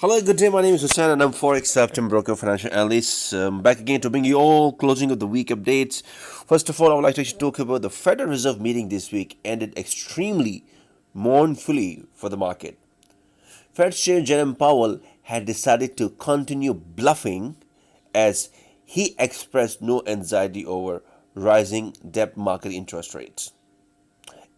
Hello, good day. My name is Hussain and I'm Forex Captain Broker Financial Analyst. Back again to bring you all closing of the week updates. First of all, I would like to talk about the Federal Reserve meeting this week ended extremely mournfully for the market. Fed Chair Jerome Powell had decided to continue bluffing as he expressed no anxiety over rising debt market interest rates.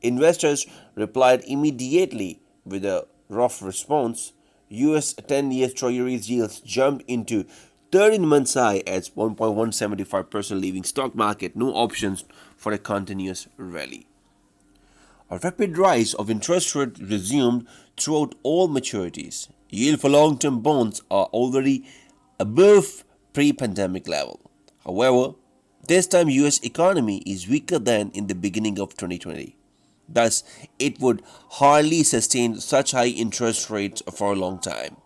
Investors replied immediately with a rough response. US 10-year Treasury yields jumped into 13-month high at 1.175%, leaving stock market no options for a continuous rally. A rapid rise of interest rates resumed throughout all maturities. Yield for long-term bonds are already above pre-pandemic level. However, this time US economy is weaker than in the beginning of 2020. Thus, it would hardly sustain such high interest rates for a long time.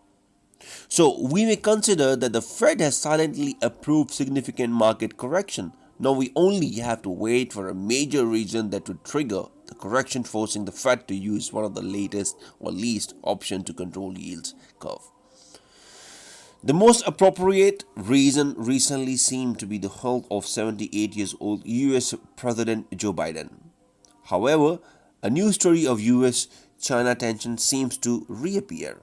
So, we may consider that the Fed has silently approved significant market correction. Now, we only have to wait for a major reason that would trigger the correction, forcing the Fed to use one of the latest or least option to control yields curve. The most appropriate reason recently seemed to be the health of 78 years old US President Joe Biden. However, a new story of US China tension seems to reappear.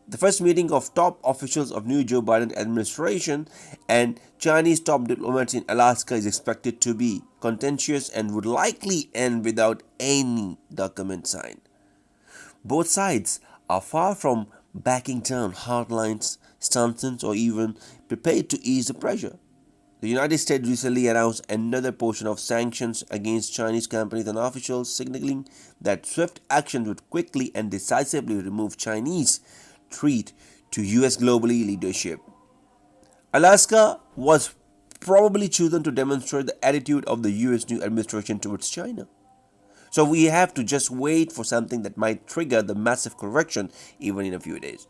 The first meeting of top officials of new Joe Biden administration and Chinese top diplomats in Alaska is expected to be contentious and would likely end without any document signed. Both sides are far from backing down hardlines, stances, or even prepared to ease the pressure. The United States recently announced another portion of sanctions against Chinese companies and officials, signaling that swift action would quickly and decisively remove Chinese threat to US globally leadership. Alaska was probably chosen to demonstrate the attitude of the US new administration towards China. So we have to just wait for something that might trigger the massive correction even in a few days.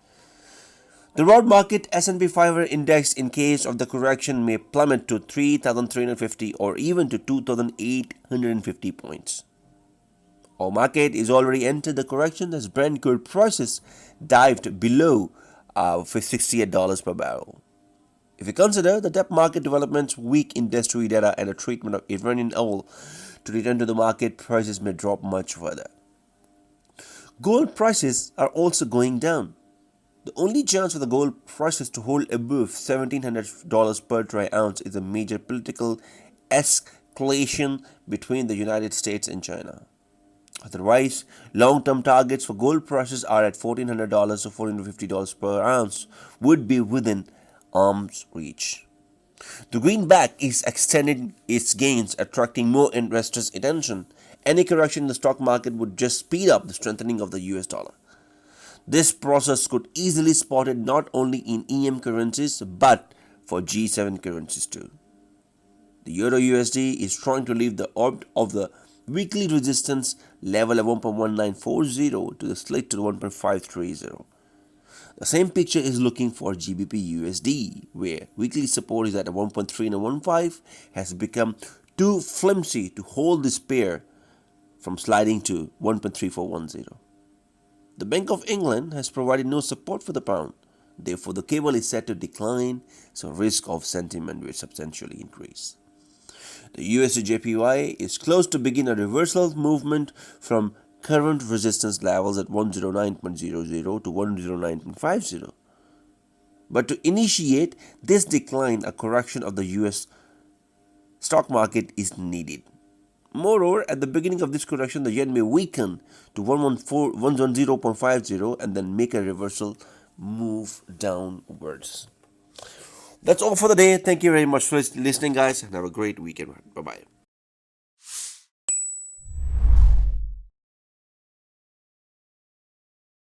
The broad market S&P 500 index in case of the correction may plummet to 3,350 or even to 2,850 points. Our market is already entered the correction as Brent crude prices dived below $68 per barrel. If we consider the debt market developments, weak industry data, and the treatment of Iranian oil to return to the market, prices may drop much further. Gold prices are also going down. The only chance for the gold prices to hold above $1,700 per troy ounce is a major political escalation between the United States and China. Otherwise, long-term targets for gold prices are at $1,400 or $1,450 per ounce would be within arm's reach. The greenback is extending its gains, attracting more investors' attention. Any correction in the stock market would just speed up the strengthening of the US dollar. This process could easily spotted not only in EM currencies but for G7 currencies too. The Euro USD is trying to leave the orbit of the weekly resistance level of 1.1940 to the slit to 1.530. The same picture is looking for GBP USD, where weekly support is at 1.3915 has become too flimsy to hold this pair from sliding to 1.3410. The Bank of England has provided no support for the pound. Therefore, the cable is set to decline, so risk of sentiment will substantially increase. The USD JPY is close to begin a reversal movement from current resistance levels at 109.00 to 109.50. But to initiate this decline, a correction of the US stock market is needed. Moreover, at the beginning of this correction, the yen may weaken to 110.50 and then make a reversal move downwards. That's all for the day. Thank you very much for listening, guys, and have a great weekend. Bye-bye.